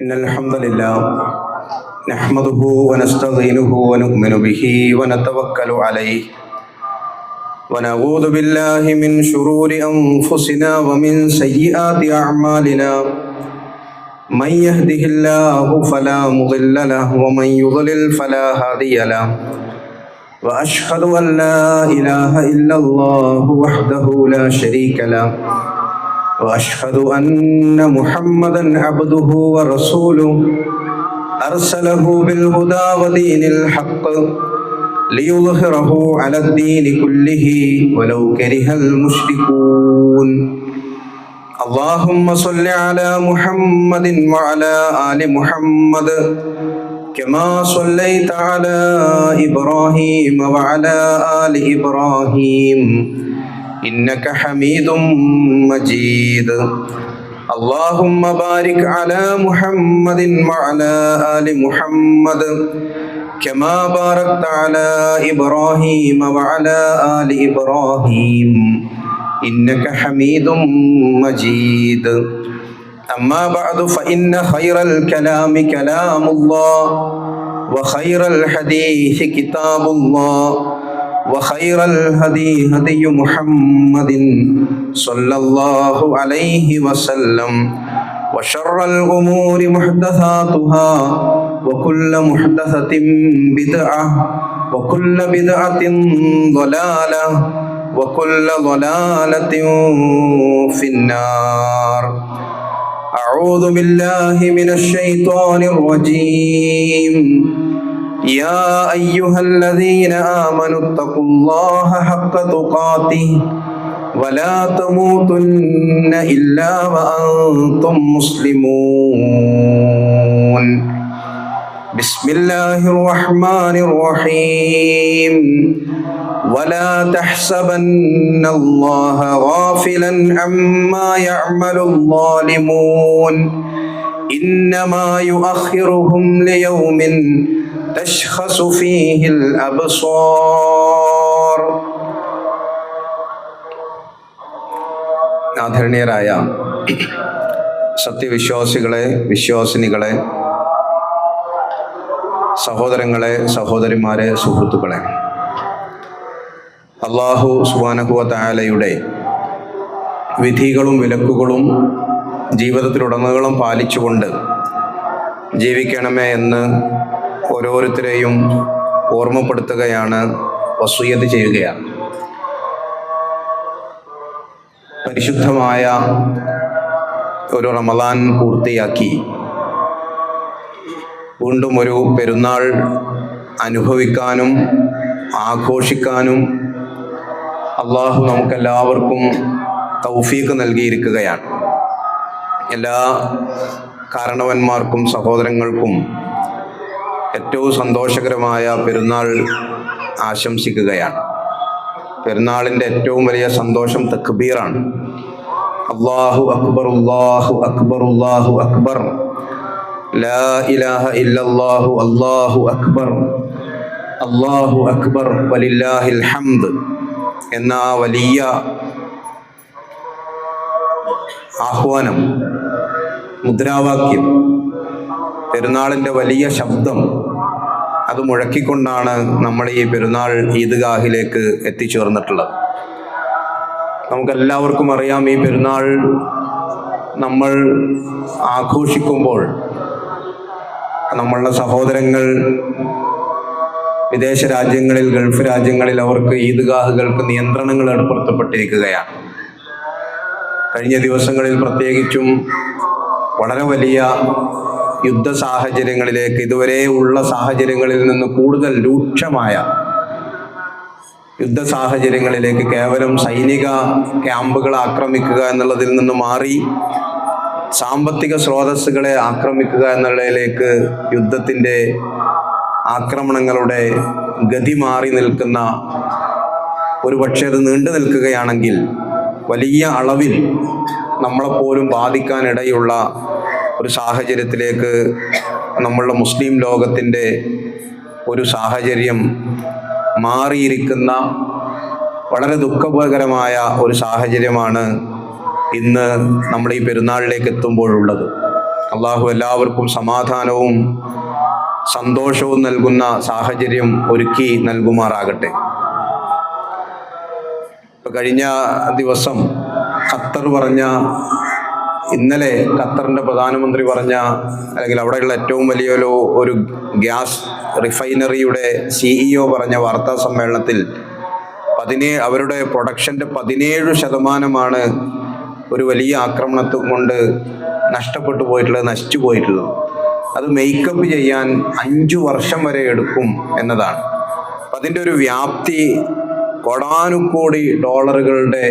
إن الحمد لله نحمده ونستعينه ونؤمن به ونتوكل عليه ونعوذ بالله من شرور أنفسنا ومن سيئات أعمالنا من يهده الله فلا مضل له ومن يضلل فلا هادي له وأشهد أن لا إله إلا الله وحده لا شريك له وأشهد أن محمدا عبده ورسوله أرسله بالهدى ودين الحق ليظهره على الدين كله ولو كره المشركون اللهم صل على محمد وعلى آل محمد كما صليت على إبراهيم وعلى آل إبراهيم إنك حميد مجيد اللهم بارك على محمد وعلى آل محمد كما باركت على إبراهيم وعلى آل إبراهيم إنك حميد مجيد أما بعد فإن خير الكلام كلام الله وخير الحديث كتاب الله وخير الهدي هدي محمد صلى الله عليه وسلم وشر الأمور محدثاتها وكل محدثة بدعة وكل بدعة ضلالة وكل ضلالة في النار أعوذ بالله من الشيطان الرجيم يا أيها الذين آمنوا اتقوا الله حق تقاته ولا تموتن إلا وأنتم مسلمون بسم الله الرحمن الرحيم ولا تحسبن الله غافلا عما يعمل الظالمون إنما يؤخرهم ليوم تشخص فيه الأبصار. ആദരണീയരായ സത്യവിശ്വാസികളെ, വിശ്വാസിനികളെ, സഹോദരങ്ങളെ, സഹോദരിമാരെ, സുഹൃത്തുക്കളെ, അല്ലാഹു സുബ്ഹാനഹു വ തആലയുടെ വിധികളും വിലക്കുകളും ജീവിതത്തിലുടനീളം പാലിച്ചുകൊണ്ട് ജീവിക്കണമേ എന്ന് ഓരോരുത്തരെയും ഓർമ്മപ്പെടുത്തുകയാണ്, വസിയ്യത്ത് ചെയ്യുകയാണ്. പരിശുദ്ധമായ ഒരു റമദാൻ പൂർത്തിയാക്കി വീണ്ടും ഒരു പെരുന്നാൾ അനുഭവിക്കാനും ആഘോഷിക്കാനും അള്ളാഹു നമുക്കെല്ലാവർക്കും തൗഫീഖ് നൽകിയിരിക്കുകയാണ്. എല്ലാ കാരണവന്മാർക്കും സഹോദരങ്ങൾക്കും ഏറ്റവും സന്തോഷകരമായ പെരുന്നാൾ ആശംസിക്കുകയാണ്. പെരുന്നാളിൻ്റെ ഏറ്റവും വലിയ സന്തോഷം തക്ബീറാണ്. അല്ലാഹു അക്ബർ, അല്ലാഹു അക്ബർ, അല്ലാഹു അക്ബർ, ലാ ഇലാഹ ഇല്ലല്ലാഹു, അല്ലാഹു അക്ബർ, അല്ലാഹു അക്ബർ വലില്ലാഹിൽ ഹംദ് എന്ന വലിയ ആഹ്വാനം, മുദ്രാവാക്യം, പെരുന്നാളിൻ്റെ വലിയ ശബ്ദം അത് മുഴക്കിക്കൊണ്ടാണ് നമ്മൾ ഈ പെരുന്നാൾ ഈദ്ഗാഹിലേക്ക് എത്തിച്ചേർന്നിട്ടുള്ളത്. നമുക്കെല്ലാവർക്കും അറിയാം, ഈ പെരുന്നാൾ നമ്മൾ ആഘോഷിക്കുമ്പോൾ നമ്മളുടെ സഹോദരങ്ങൾ വിദേശ രാജ്യങ്ങളിൽ, ഗൾഫ് രാജ്യങ്ങളിൽ അവർക്ക് ഈദ്ഗാഹുകൾക്ക് നിയന്ത്രണങ്ങൾ ഏർപ്പെടുത്തപ്പെട്ടിരിക്കുകയാണ്. കഴിഞ്ഞ ദിവസങ്ങളിൽ പ്രത്യേകിച്ചും വളരെ വലിയ യുദ്ധ സാഹചര്യങ്ങളിലേക്ക്, ഇതുവരെ ഉള്ള സാഹചര്യങ്ങളിൽ നിന്ന് കൂടുതൽ രൂക്ഷമായ യുദ്ധ സാഹചര്യങ്ങളിലേക്ക്, കേവലം സൈനിക ക്യാമ്പുകളെ ആക്രമിക്കുക എന്നുള്ളതിൽ നിന്ന് മാറി സാമ്പത്തിക സ്രോതസ്സുകളെ ആക്രമിക്കുക എന്നുള്ളതിലേക്ക് യുദ്ധത്തിൻ്റെ ആക്രമണങ്ങളുടെ ഗതി മാറി നിൽക്കുന്ന, ഒരു പക്ഷേ അത് നീണ്ടു നിൽക്കുകയാണെങ്കിൽ വലിയ അളവിൽ നമ്മളെപ്പോലും ബാധിക്കാനിടയുള്ള ഒരു സാഹചര്യത്തിലേക്ക് നമ്മളുടെ മുസ്ലിം ലോകത്തിൻ്റെ ഒരു സാഹചര്യം മാറിയിരിക്കുന്ന വളരെ ദുഃഖകരമായ ഒരു സാഹചര്യമാണ് ഇന്ന് നമ്മൾ ഈ പെരുന്നാളിലേക്ക് എത്തുമ്പോഴുള്ളത്. അള്ളാഹു എല്ലാവർക്കും സമാധാനവും സന്തോഷവും നൽകുന്ന സാഹചര്യം ഒരുക്കി നൽകുമാറാകട്ടെ. കഴിഞ്ഞ ദിവസം ഇന്നലെ ഖത്തറിൻ്റെ പ്രധാനമന്ത്രി പറഞ്ഞ, അല്ലെങ്കിൽ അവിടെയുള്ള ഏറ്റവും വലിയൊരു ഗ്യാസ് റിഫൈനറിയുടെ CEO പറഞ്ഞ വാർത്താ സമ്മേളനത്തിൽ അവരുടെ പ്രൊഡക്ഷൻ്റെ 17% ഒരു വലിയ ആക്രമണത്തെ കൊണ്ട് നശിച്ചു പോയിട്ടുള്ളത്. അത് മേക്കപ്പ് ചെയ്യാൻ 5 വർഷം വരെ എടുക്കും എന്നതാണ്. അതിൻ്റെ ഒരു വ്യാപ്തി കോടാനുകോടി ഡോളറുകളുടെ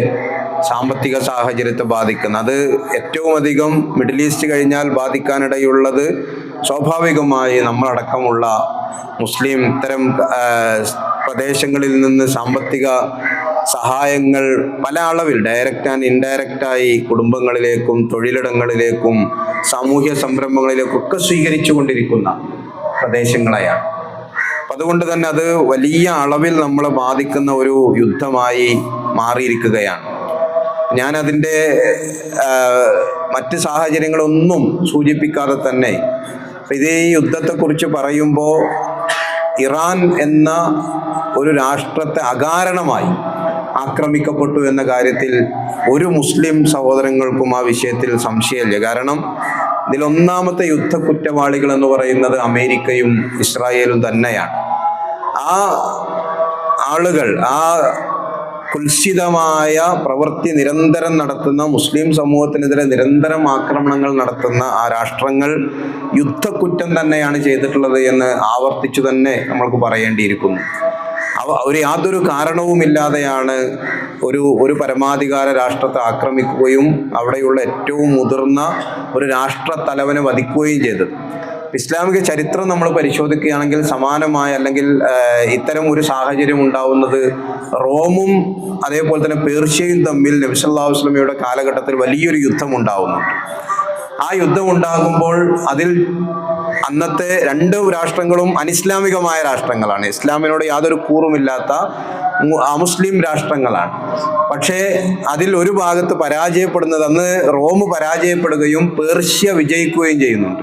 സാമ്പത്തിക സാഹചര്യത്തെ ബാധിക്കുന്ന, അത് ഏറ്റവും അധികം മിഡിൽ ഈസ്റ്റ് കഴിഞ്ഞാൽ ബാധിക്കാനിടയുള്ളത് സ്വാഭാവികമായി നമ്മളടക്കമുള്ള മുസ്ലിം ഇത്തരം പ്രദേശങ്ങളിൽ നിന്ന് സാമ്പത്തിക സഹായങ്ങൾ പല അളവിൽ ഡയറക്റ്റ് ആൻഡ് ഇൻഡയറക്റ്റായി കുടുംബങ്ങളിലേക്കും തൊഴിലിടങ്ങളിലേക്കും സാമൂഹ്യ സംരംഭങ്ങളിലേക്കും ഒക്കെ സ്വീകരിച്ചു കൊണ്ടിരിക്കുന്ന പ്രദേശങ്ങളെയാണ്. അതുകൊണ്ട് തന്നെ അത് വലിയ അളവിൽ നമ്മളെ ബാധിക്കുന്ന ഒരു യുദ്ധമായി മാറിയിരിക്കുകയാണ്. ഞാനതിൻ്റെ മറ്റ് സാഹചര്യങ്ങളൊന്നും സൂചിപ്പിക്കാതെ തന്നെ ഈ യുദ്ധത്തെക്കുറിച്ച് പറയുമ്പോൾ ഇറാൻ എന്ന ഒരു രാഷ്ട്രത്തെ അകാരണമായി ആക്രമിക്കപ്പെട്ടു എന്ന കാര്യത്തിൽ ഒരു മുസ്ലിം സഹോദരങ്ങൾക്കും ആ വിഷയത്തിൽ സംശയമില്ല. കാരണം ഇതിലൊന്നാമത്തെ യുദ്ധ കുറ്റവാളികൾ എന്ന് പറയുന്നത് അമേരിക്കയും ഇസ്രായേലും തന്നെയാണ്. ആ ആളുകൾ, ആ കുൽസിതമായ പ്രവൃത്തി നിരന്തരം നടത്തുന്ന, മുസ്ലിം സമൂഹത്തിനെതിരെ നിരന്തരം ആക്രമണങ്ങൾ നടത്തുന്ന ആ രാഷ്ട്രങ്ങൾ യുദ്ധക്കുറ്റം തന്നെയാണ് ചെയ്തിട്ടുള്ളത് എന്ന് ആവർത്തിച്ചു തന്നെ നമ്മൾക്ക് പറയേണ്ടിയിരിക്കുന്നു. യാതൊരു കാരണവുമില്ലാതെയാണ് ഒരു പരമാധികാര രാഷ്ട്രത്തെ ആക്രമിക്കുകയും അവിടെയുള്ള ഏറ്റവും മുതിർന്ന ഒരു രാഷ്ട്രത്തലവനെ വധിക്കുകയും ചെയ്തത്. ഇസ്ലാമിക ചരിത്രം നമ്മൾ പരിശോധിക്കുകയാണെങ്കിൽ സമാനമായ, അല്ലെങ്കിൽ ഇത്തരം ഒരു സാഹചര്യം ഉണ്ടാവുന്നത് റോമും അതേപോലെ തന്നെ പേർഷ്യയും തമ്മിൽ നബി സല്ലല്ലാഹു അലൈഹി വസല്ലമയുടെ കാലഘട്ടത്തിൽ വലിയൊരു യുദ്ധം ഉണ്ടാവുന്നുണ്ട്. ആ യുദ്ധം ഉണ്ടാകുമ്പോൾ അതിൽ അന്നത്തെ 2 രാഷ്ട്രങ്ങളും അനിസ്ലാമികമായ രാഷ്ട്രങ്ങളാണ്. ഇസ്ലാമിനോട് യാതൊരു കൂറുമില്ലാത്ത അമുസ്ലിം രാഷ്ട്രങ്ങളാണ്. പക്ഷേ അതിൽ ഒരു ഭാഗത്ത് പരാജയപ്പെടുന്നത്, അന്ന് റോം പരാജയപ്പെടുകയും പേർഷ്യ വിജയിക്കുകയും ചെയ്യുന്നുണ്ട്.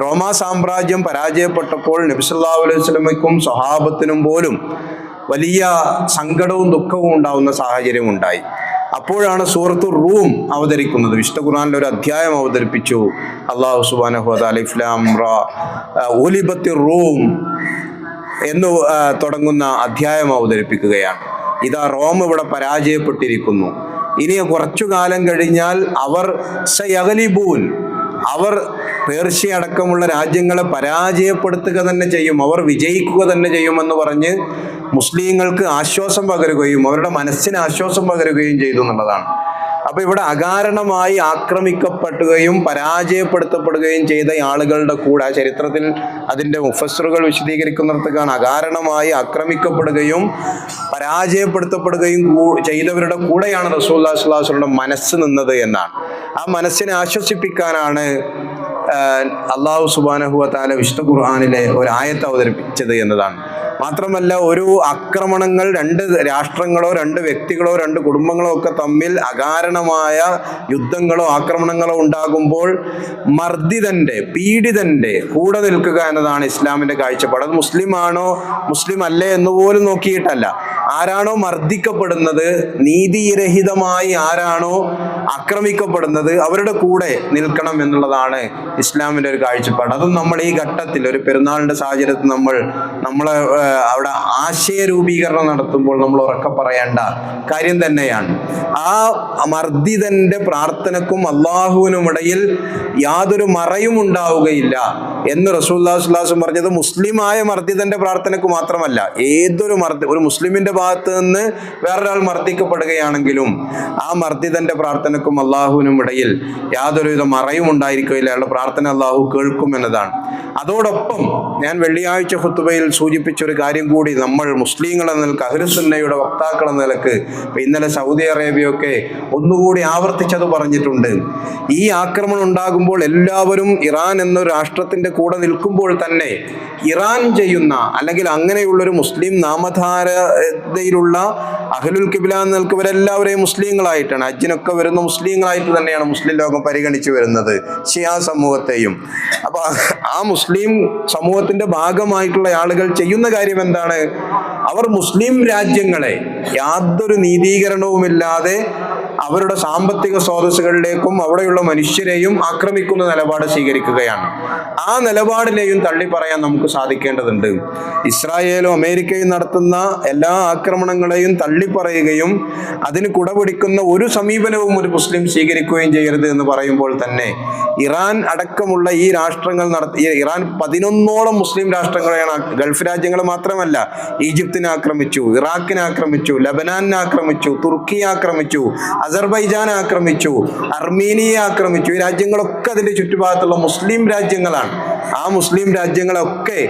റോമാ സാമ്രാജ്യം പരാജയപ്പെട്ടപ്പോൾ നബി സല്ലല്ലാഹു അലൈഹി വസല്ലമയ്ക്കും സ്വഹാബത്തിനും പോലും വലിയ സങ്കടവും ദുഃഖവും ഉണ്ടാവുന്ന സാഹചര്യം ഉണ്ടായി. അപ്പോഴാണ് സൂറത്തുർ റൂം അവതരിക്കുന്നത്. വിശുദ്ധ ഖുർആനിൽ ഒരു അധ്യായം അവതരിപ്പിച്ചു. അല്ലാഹു സുബ്ഹാനഹു വ തആല അലിഫ് ലാം റാ ഉലിബത്തിർ റൂം എന്ന് തുടങ്ങുന്ന അധ്യായം അവതരിപ്പിക്കുകയാണ്. ഇതാ റോം ഇവിടെ പരാജയപ്പെട്ടിരിക്കുന്നു. ഇനി കുറച്ചു കാലം കഴിഞ്ഞാൽ അവർ സയഗ്ലിബൂൻ, അവർ പേർഷ്യ അടക്കമുള്ള രാജ്യങ്ങളെ പരാജയപ്പെടുത്തുക തന്നെ ചെയ്യും, അവർ വിജയിക്കുക തന്നെ ചെയ്യുമെന്ന് പറഞ്ഞ് മുസ്ലിങ്ങൾക്ക് ആശ്വാസം പകരുകയും അവരുടെ മനസ്സിന് ആശ്വാസം പകരുകയും ചെയ്തു എന്നുള്ളതാണ്. അപ്പൊ ഇവിടെ അകാരണമായി ആക്രമിക്കപ്പെടുകയും പരാജയപ്പെടുത്തപ്പെടുകയും ചെയ്ത ആളുകളുടെ കൂടെ ചരിത്രത്തിൽ അതിൻ്റെ മുഫസ്സിറുകൾ വിശദീകരിക്കുന്നിടത്തേക്കാണ് അകാരണമായി ആക്രമിക്കപ്പെടുകയും പരാജയപ്പെടുത്തപ്പെടുകയും ചെയ്തവരുടെ കൂടെയാണ് റസൂലുള്ളാഹി സ്വല്ലല്ലാഹു അലൈഹി വസല്ലം മനസ്സ് നിന്നത് എന്നാണ്. ആ മനസ്സിനെ ആശ്വസിപ്പിക്കാനാണ് അല്ലാഹു സുബ്ഹാനഹു വ തആല വിശുദ്ധ ഖുർആനിലെ ഒരു ആയത്ത് അവതരിപ്പിച്ചത് എന്നതാണ്. മാത്രമല്ല, ഒരു ആക്രമണങ്ങൾ 2 രാഷ്ട്രങ്ങളോ 2 വ്യക്തികളോ 2 കുടുംബങ്ങളോ ഒക്കെ തമ്മിൽ അകാരണമായ യുദ്ധങ്ങളോ ആക്രമണങ്ങളോ ഉണ്ടാകുമ്പോൾ പീഡിതന്റെ കൂടെ നിൽക്കുക എന്നതാണ് ഇസ്ലാമിന്റെ കാഴ്ചപ്പാട്. അത് മുസ്ലിമാണോ മുസ്ലിം അല്ലേ എന്ന് പോലും നോക്കിയിട്ടല്ല. ആരാണോ മർദ്ദിക്കപ്പെടുന്നത്, നീതിരഹിതമായി ആരാണോ ആക്രമിക്കപ്പെടുന്നത്, അവരുടെ കൂടെ നിൽക്കണം എന്നുള്ളതാണ് ഇസ്ലാമിന്റെ ഒരു കാഴ്ചപ്പാട്. അതും നമ്മൾ ഈ ഘട്ടത്തിൽ ഒരു പെരുന്നാളിന്റെ സാഹചര്യത്തിൽ നമ്മളെ അവിടെ ആശയ രൂപീകരണം നടത്തുമ്പോൾ നമ്മൾ ഉറക്കെ പറയേണ്ട കാര്യം തന്നെയാണ്. ആ മർദ്ദിതന്റെ പ്രാർത്ഥനക്കും അള്ളാഹുവിനും ഇടയിൽ യാതൊരു മറയും ഉണ്ടാവുകയില്ല എന്ന് റസൂലുള്ളാഹി സ്വല്ലല്ലാഹു അലൈഹി വസല്ലം പറഞ്ഞത് മുസ്ലിമായ മർദ്ദിതന്റെ പ്രാർത്ഥനയ്ക്ക് മാത്രമല്ല, ഒരു മുസ്ലിമിന്റെ ഭാഗത്ത് നിന്ന് വേറൊരാൾ മർദ്ദിക്കപ്പെടുകയാണെങ്കിലും ആ മർദ്ദിതന്റെ പ്രാർത്ഥനക്കും അള്ളാഹുവിനും ഇടയിൽ യാതൊരുവിധ മറയും ഉണ്ടായിരിക്കുകയില്ല. അയാളുടെ പ്രാർത്ഥന അള്ളാഹു കേൾക്കും എന്നതാണ്. അതോടൊപ്പം ഞാൻ വെള്ളിയാഴ്ച ഖുത്ബയിൽ സൂചിപ്പിച്ച ഒരു കാര്യം കൂടി നമ്മൾ മുസ്ലിങ്ങൾ എന്ന നിലക്ക്, അഹ്ലുസുന്നയുടെ വക്താക്കൾ എന്ന നിലക്ക് ഇന്നലെ സൗദി അറേബ്യയൊക്കെ ഒന്നുകൂടി ആവർത്തിച്ചത് പറഞ്ഞിട്ടുണ്ട്. ഈ ആക്രമണം ഉണ്ടാകുമ്പോൾ എല്ലാവരും ഇറാൻ എന്നൊരു രാഷ്ട്രത്തിന്റെ കൂടെ നിൽക്കുമ്പോൾ തന്നെ ഇറാൻ ചെയ്യുന്ന അല്ലെങ്കിൽ അങ്ങനെയുള്ളൊരു മുസ്ലിം നാമധാരതയിലുള്ള അഹ്ലുൽ ഖിബ്ല എന്ന നിലക്ക് ഇവരെല്ലാവരെയും മുസ്ലിങ്ങളായിട്ടാണ്, ഹജ്ജിനൊക്കെ വരുന്ന മുസ്ലിങ്ങളായിട്ട് തന്നെയാണ് മുസ്ലിം ലോകം പരിഗണിച്ചു വരുന്നത്, ഷിയാ സമൂഹത്തെയും. അപ്പൊ ആ മുസ്ലിം സമൂഹത്തിന്റെ ഭാഗമായിട്ടുള്ള ആളുകൾ ചെയ്യുന്ന കാര്യം എന്താണ്? അവർ മുസ്ലിം രാജ്യങ്ങളെ യാതൊരു നീതീകരണവുമില്ലാതെ അവരുടെ സാമ്പത്തിക സ്രോതസ്സുകളിലേക്കും അവിടെയുള്ള മനുഷ്യരെയും ആക്രമിക്കുന്ന നിലപാട് സ്വീകരിക്കുകയാണ്. ആ നിലപാടിനെയും തള്ളി പറയാൻ നമുക്ക് സാധിക്കേണ്ടതുണ്ട്. ഇസ്രായേലും അമേരിക്കയും നടത്തുന്ന എല്ലാ ആക്രമണങ്ങളെയും തള്ളിപ്പറയുകയും അതിന് കുടപിടിക്കുന്ന ഒരു സമീപനവും ഒരു മുസ്ലിം സ്വീകരിക്കുകയും ചെയ്യരുത് എന്ന് പറയുമ്പോൾ തന്നെ ഇറാൻ അടക്കമുള്ള ഈ രാഷ്ട്രങ്ങൾ ഇറാൻ 11ഓളം മുസ്ലിം രാഷ്ട്രങ്ങളെയാണ്, ഗൾഫ് രാജ്യങ്ങൾ മാത്രമല്ല, ഈജിപ്തിനെ ആക്രമിച്ചു, ഇറാഖിനെ ആക്രമിച്ചു, ലബനാനെ ആക്രമിച്ചു, തുർക്കിയെ ആക്രമിച്ചു, അസർബൈജാൻ ആക്രമിച്ചു, അർമീനിയെ ആക്രമിച്ചു. ഈ രാജ്യങ്ങളൊക്കെ അതിന്റെ ചുറ്റുഭാഗത്തുള്ള മുസ്ലിം രാജ്യങ്ങളാണ്. ആ മുസ്ലിം രാജ്യങ്ങളൊക്കെ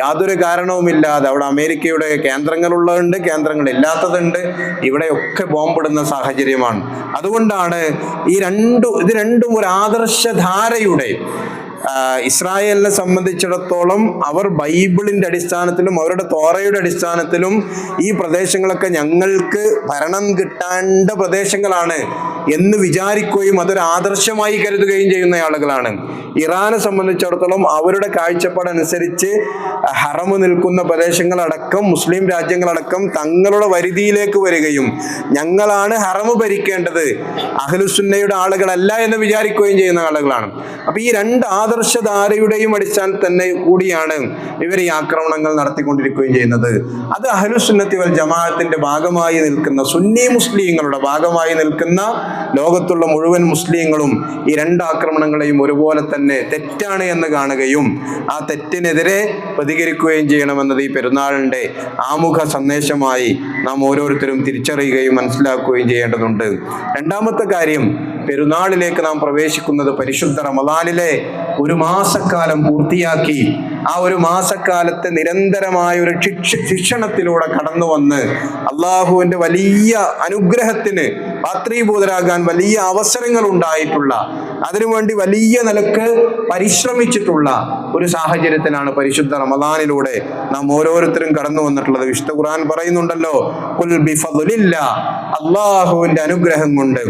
യാതൊരു കാരണവുമില്ലാതെ, അവിടെ അമേരിക്കയുടെ കേന്ദ്രങ്ങളുള്ളതുണ്ട്, കേന്ദ്രങ്ങളില്ലാത്തതുണ്ട്, ഇവിടെയൊക്കെ ബോംബിടുന്ന സാഹചര്യമാണ്. അതുകൊണ്ടാണ് ഇത് രണ്ടും ഒരു ആദർശധാരയുടെ, ഇസ്രായേലിനെ സംബന്ധിച്ചിടത്തോളം അവർ ബൈബിളിന്റെ അടിസ്ഥാനത്തിലും അവരുടെ തോറയുടെ അടിസ്ഥാനത്തിലും ഈ പ്രദേശങ്ങളൊക്കെ ഞങ്ങൾക്ക് ഭരണം കിട്ടേണ്ട പ്രദേശങ്ങളാണ് എന്ന് വിചാരിക്കുകയും അതൊരു ആദർശമായി കരുതുകയും ചെയ്യുന്ന ആളുകളാണ്. ഇറാനെ സംബന്ധിച്ചിടത്തോളം അവരുടെ കാഴ്ചപ്പാടനുസരിച്ച് ഹറമ് നിൽക്കുന്ന പ്രദേശങ്ങളടക്കം മുസ്ലിം രാജ്യങ്ങളടക്കം തങ്ങളുടെ വരുതിയിലേക്ക് വരികയും ഞങ്ങളാണ് ഹറമ് ഭരിക്കേണ്ടത്, അഹ്ലുസുന്നയുടെ ആളുകളല്ല എന്ന് വിചാരിക്കുകയും ചെയ്യുന്ന ആളുകളാണ്. അപ്പൊ ഈ രണ്ട് ആദർശധാരയുടെയും അടിസ്ഥാനത്തിൽ തന്നെ കൂടിയാണ് ഇവർ ഈ ആക്രമണങ്ങൾ നടത്തിക്കൊണ്ടിരിക്കുകയും ചെയ്യുന്നത്. അത് അഹ്ലുസുന്നത്തി വൽ ജമാഅത്തിന്റെ ഭാഗമായി നിൽക്കുന്ന സുന്നി മുസ്ലിങ്ങളുടെ ഭാഗമായി നിൽക്കുന്ന ലോകത്തുള്ള മുഴുവൻ മുസ്ലിങ്ങളും ഈ രണ്ട് ആക്രമണങ്ങളെയും ഒരുപോലെ തന്നെ തെറ്റാണ് എന്ന് കാണുകയും ആ തെറ്റിനെതിരെ പ്രതികരിക്കുകയും ചെയ്യണമെന്നത് ഈ പെരുന്നാളിന്റെ ആമുഖ സന്ദേശമായി നാം ഓരോരുത്തരും തിരിച്ചറിയുകയും മനസ്സിലാക്കുകയും ചെയ്യേണ്ടതുണ്ട്. രണ്ടാമത്തെ കാര്യം, പെരുന്നാളിലേക്ക് നാം പ്രവേശിക്കുന്നത് പരിശുദ്ധ റമദാനിലെ ഒരു മാസക്കാലം പൂർത്തിയാക്കി ആ ഒരു മാസക്കാലത്തെ നിരന്തരമായ ഒരു ശിക്ഷണത്തിലൂടെ കടന്നു വന്ന് അള്ളാഹുവിന്റെ വലിയ അനുഗ്രഹത്തിന് പാത്രീഭൂതരാകാൻ വലിയ അവസരങ്ങൾ ഉണ്ടായിട്ടുള്ള, അതിനുവേണ്ടി വലിയ നിലക്ക് പരിശ്രമിച്ചിട്ടുള്ള ഒരു സാഹചര്യത്തിലാണ് പരിശുദ്ധ റമദാനിലൂടെ നാം ഓരോരുത്തരും കടന്നു വന്നിട്ടുള്ളത്. വിശുദ്ധ ഖുർആൻ പറയുന്നുണ്ടല്ലോ, ഖുൽ ബിഫദ്ലില്ലാ, അള്ളാഹുവിന്റെ അനുഗ്രഹം കൊണ്ട്,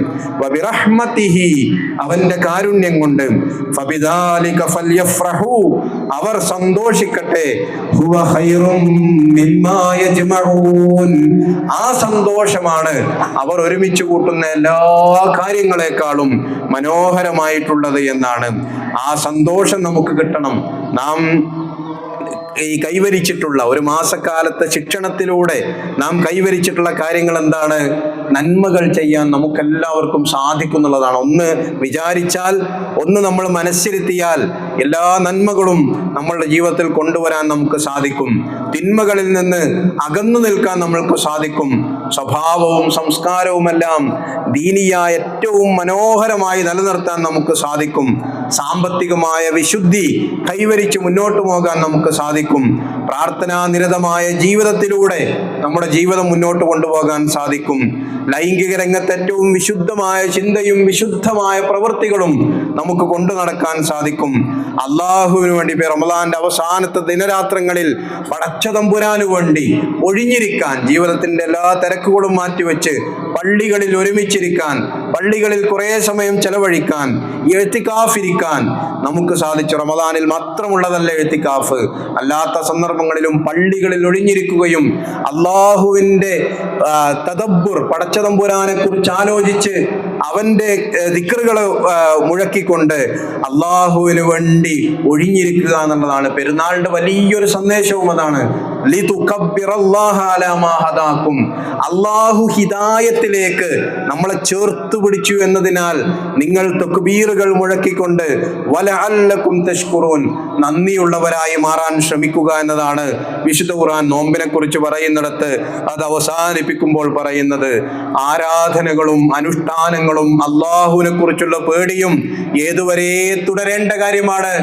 വബിറഹ്മതിഹി, അവന്റെ കാരുണ്യം കൊണ്ട്, ഫബിദാലിക ഫൽയഫ്റഹു, അവർ സന്തോഷിക്കട്ടെ, ഹുവ ഖൈറും മിമ്മാ യജ്മഊൻ, ആ സന്തോഷമാണ് അവർ ഒരുമിച്ച് കൂട്ടുന്ന എല്ലാ കാര്യങ്ങളെക്കാളും മനോഹരമായിട്ടുള്ളത് എന്നാണ്. ആ സന്തോഷം നമുക്ക് കിട്ടണം. നാം ഈ കൈവരിച്ചിട്ടുള്ള ഒരു മാസക്കാലത്തെ ശിക്ഷണത്തിലൂടെ നാം കൈവരിച്ചിട്ടുള്ള കാര്യങ്ങൾ എന്താണ്? നന്മകൾ ചെയ്യാൻ നമുക്കെല്ലാവർക്കും സാധിക്കുന്നുള്ളതാണ്. ഒന്ന് വിചാരിച്ചാൽ, ഒന്ന് നമ്മൾ മനസ്സിരുത്തിയാൽ എല്ലാ നന്മകളും നമ്മളുടെ ജീവിതത്തിൽ കൊണ്ടുവരാൻ നമുക്ക് സാധിക്കും. തിന്മകളിൽ നിന്ന് അകന്നു നിൽക്കാൻ നമ്മൾക്ക് സാധിക്കും. സ്വഭാവവും സംസ്കാരവുമെല്ലാം ദീനിയായ ഏറ്റവും മനോഹരമായി നിലനിർത്താൻ നമുക്ക് സാധിക്കും. സാമ്പത്തികമായ വിശുദ്ധി കൈവരിച്ച് മുന്നോട്ട് പോകാൻ നമുക്ക് സാധിക്കും. പ്രാർത്ഥനാനിരതമായ ജീവിതത്തിലൂടെ നമ്മുടെ ജീവിതം മുന്നോട്ട് കൊണ്ടുപോകാൻ സാധിക്കും. ലൈംഗിക രംഗത്ത് ഏറ്റവും വിശുദ്ധമായ ചിന്തയും വിശുദ്ധമായ പ്രവൃത്തികളും നമുക്ക് കൊണ്ടു നടക്കാൻ സാധിക്കും. അള്ളാഹുവിന് വേണ്ടി റമദാന്റെ അവസാനത്തെ ദിനരാത്രങ്ങളിൽ പടച്ച തമ്പുരാന് വേണ്ടി ഒഴിഞ്ഞിരിക്കാൻ, ജീവിതത്തിന്റെ എല്ലാ തിരക്കുകളും മാറ്റിവെച്ച് പള്ളികളിൽ ഒരുമിച്ചിരിക്കാൻ, പള്ളികളിൽ കുറേ സമയം ചെലവഴിക്കാൻ, എഴുത്തിക്കാഫിരിക്കാൻ നമുക്ക് സാധിച്ചു. റമദാനിൽ മാത്രമുള്ളതല്ല എഴുത്തിക്കാഫ്, അല്ലാത്ത സന്ദർഭങ്ങളിലും പള്ളികളിൽ ഒഴിഞ്ഞിരിക്കുകയും അള്ളാഹുവിന്റെ തദബ്ബുർ, പടച്ച തമ്പുരാനെ കുറിച്ച് ആലോചിച്ച് അവന്റെ ദിക്റുകൾ മുഴക്കിക്കൊണ്ട് അള്ളാഹുവിന് വേണ്ടി ഒഴിഞ്ഞിരിക്കുക എന്നുള്ളതാണ് പെരുന്നാളിന്റെ വലിയൊരു സന്ദേശവും. അതാണ് അള്ളാഹു ഹിദായത്തിലേക്ക് നമ്മളെ ചേർത്ത് പിടിച്ചു എന്നതിനാൽ നിങ്ങൾ തക്ബീറുകൾ മുഴക്കിക്കൊണ്ട് വലഅല്ലകും തഷ്കുറൂൻ, നന്ദിയുള്ളവരായി മാറാൻ ശ്രമിക്കുക എന്നതാണ് വിശുദ്ധ ഖുർആൻ നോമ്പിനെ കുറിച്ച് പറയുന്നിടത്ത് അത് അവസാനിപ്പിക്കുമ്പോൾ പറയുന്നത് ആരാധനകളും അനുഷ്ഠാനങ്ങളും അള്ളാഹുവിനെ കുറിച്ചുള്ള പേടിയും ഏതുവരെ തുടരേണ്ട കാര്യമാണ്.